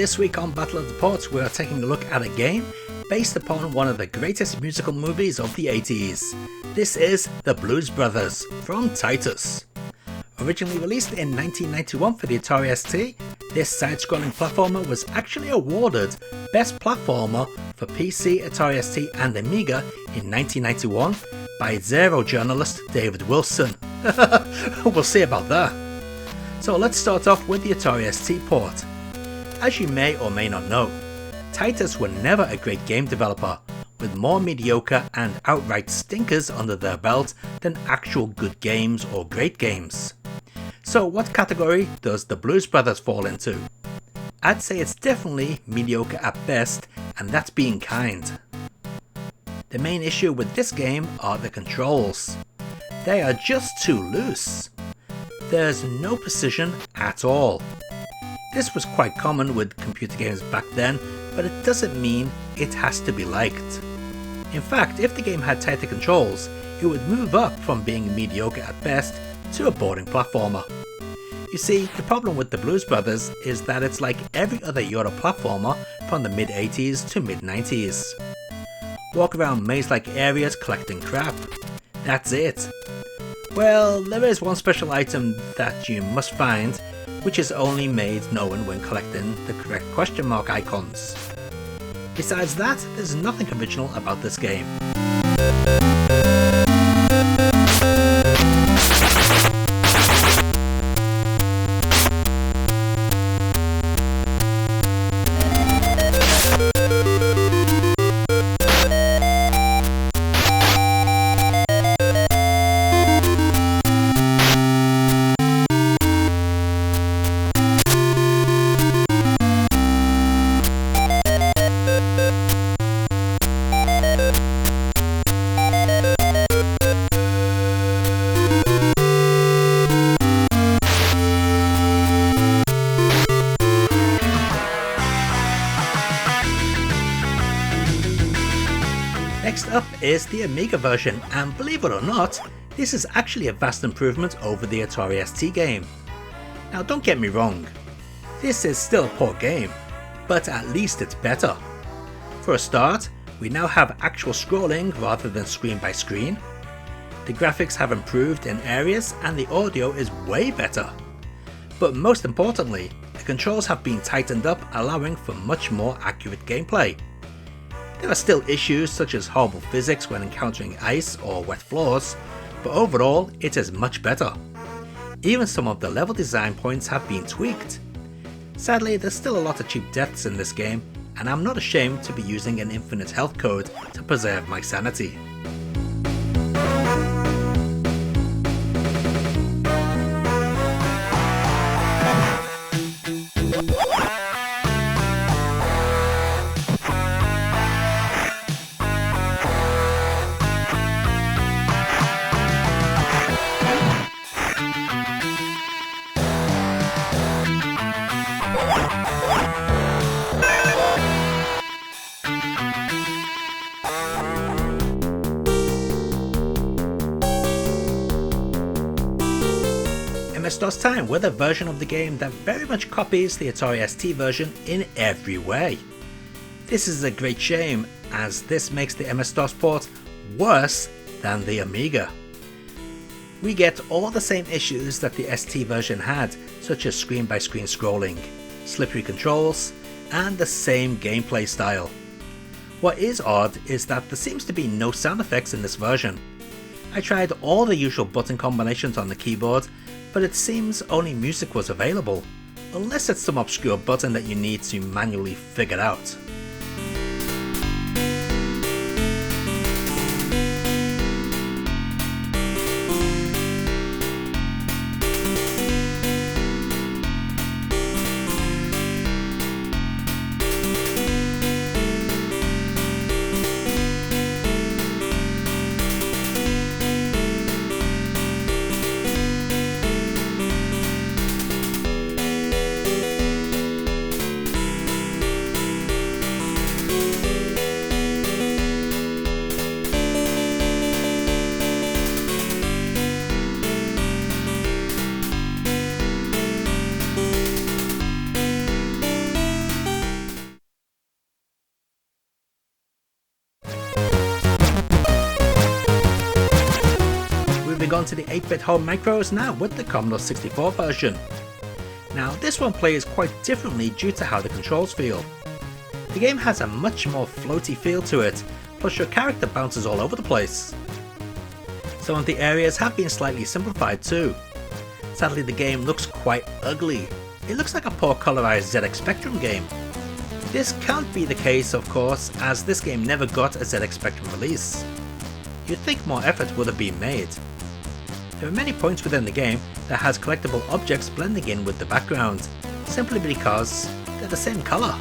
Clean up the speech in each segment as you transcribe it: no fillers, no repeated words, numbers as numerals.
This week on Battle of the Ports, we are taking a look at a game based upon one of the greatest musical movies of the 80s. This is The Blues Brothers from Titus. Originally released in 1991 for the Atari ST, this side-scrolling platformer was actually awarded Best Platformer for PC, Atari ST and Amiga in 1991 by Zero journalist David Wilson. We'll see about that. So let's start off with the Atari ST port. As you may or may not know, Titus were never a great game developer, with more mediocre and outright stinkers under their belt than actual good games or great games. So what category does the Blues Brothers fall into? I'd say it's definitely mediocre at best, and that's being kind. The main issue with this game are the controls. They are just too loose. There's no precision at all. This was quite common with computer games back then, but it doesn't mean it has to be liked. In fact, if the game had tighter controls, it would move up from being mediocre at best to a boring platformer. You see, the problem with the Blues Brothers is that it's like every other Euro platformer from the mid-80s to mid-90s. Walk around maze-like areas collecting crap. That's it. Well, there is one special item that you must find, which is only made known when collecting the correct question mark icons. Besides that, there's nothing original about this game. Next up is the Amiga version, and believe it or not, this is actually a vast improvement over the Atari ST game. Now don't get me wrong, this is still a poor game, but at least it's better. For a start, we now have actual scrolling rather than screen by screen. The graphics have improved in areas and the audio is way better. But most importantly, the controls have been tightened up, allowing for much more accurate gameplay. There are still issues such as horrible physics when encountering ice or wet floors, but overall it is much better. Even some of the level design points have been tweaked. Sadly, there's still a lot of cheap deaths in this game, and I'm not ashamed to be using an infinite health code to preserve my sanity. MS-DOS Time with a version of the game that very much copies the Atari ST version in every way. This is a great shame, as this makes the MS-DOS port worse than the Amiga. We get all the same issues that the ST version had, such as screen-by-screen scrolling, slippery controls, and the same gameplay style. What is odd is that there seems to be no sound effects in this version. I tried all the usual button combinations on the keyboard, but it seems only music was available, unless it's some obscure button that you need to manually figure out. Moving on to the 8-bit home micros now with the Commodore 64 version. Now this one plays quite differently due to how the controls feel. The game has a much more floaty feel to it, plus your character bounces all over the place. Some of the areas have been slightly simplified too. Sadly the game looks quite ugly. It looks like a poor colorized ZX Spectrum game. This can't be the case of course, as this game never got a ZX Spectrum release. You'd think more effort would have been made. There are many points within the game that has collectible objects blending in with the background, simply because they're the same colour.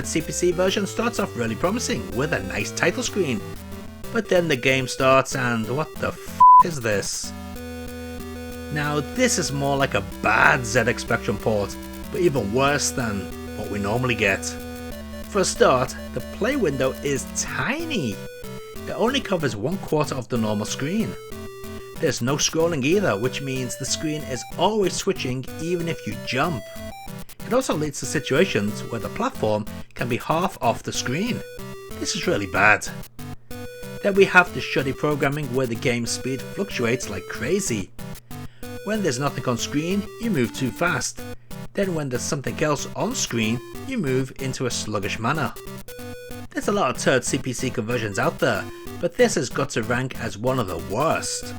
CPC version starts off really promising with a nice title screen, but then the game starts and what the f is this? Now this is more like a bad ZX Spectrum port, but even worse than what we normally get. For a start, the play window is tiny. It only covers 1/4 of the normal screen. There's no scrolling either, which means the screen is always switching even if you jump. It also leads to situations where the platform can be half off the screen. This is really bad. Then we have the shoddy programming where the game speed fluctuates like crazy. When there's nothing on screen, you move too fast. Then when there's something else on screen, you move into a sluggish manner. There's a lot of turd CPC conversions out there, but this has got to rank as one of the worst.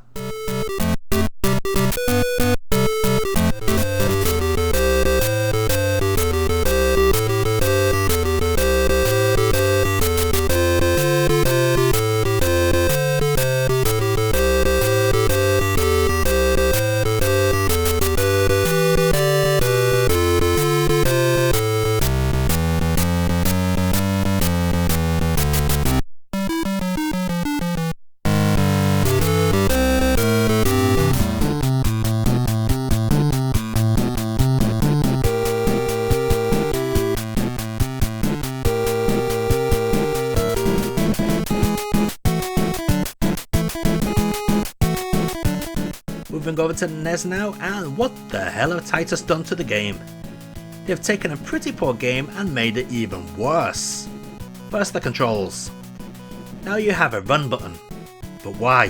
Moving over to the NES now, and what the hell have Titus done to the game? They've taken a pretty poor game and made it even worse. First, the controls. Now you have a run button, but why?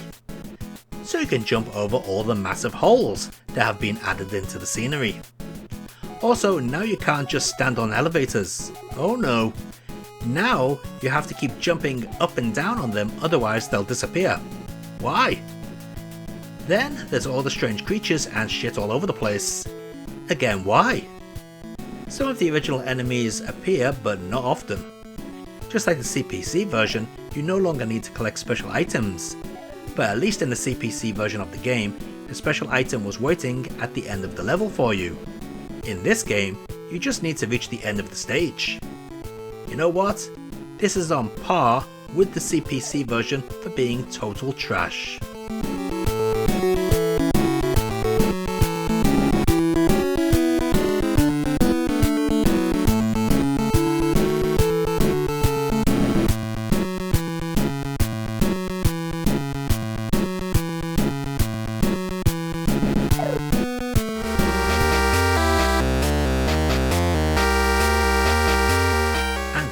So you can jump over all the massive holes that have been added into the scenery. Also, now you can't just stand on elevators. Oh no. Now you have to keep jumping up and down on them, otherwise they'll disappear. Why? Then there's all the strange creatures and shit all over the place. Again, why? Some of the original enemies appear, but not often. Just like the CPC version, you no longer need to collect special items. But at least in the CPC version of the game, the special item was waiting at the end of the level for you. In this game, you just need to reach the end of the stage. You know what? This is on par with the CPC version for being total trash.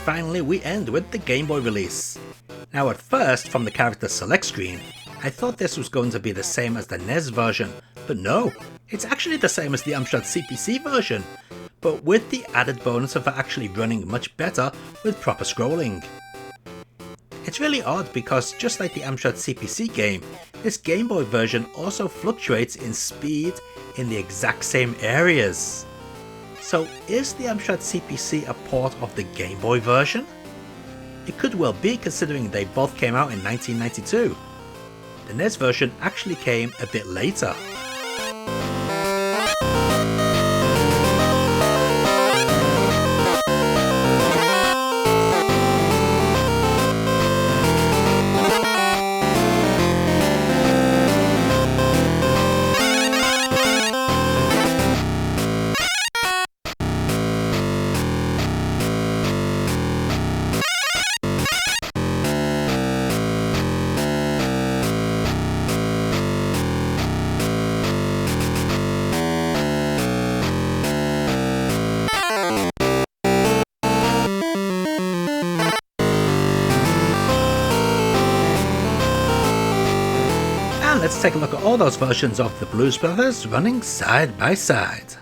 Finally, we end with the Game Boy release. Now at first, from the character select screen, I thought this was going to be the same as the NES version, but no, it's actually the same as the Amstrad CPC version, but with the added bonus of actually running much better with proper scrolling. It's really odd because just like the Amstrad CPC game, this Game Boy version also fluctuates in speed in the exact same areas. So is the Amstrad CPC a port of the Game Boy version? It could well be, considering they both came out in 1992. The NES version actually came a bit later. And let's take a look at all those versions of the Blues Brothers running side by side.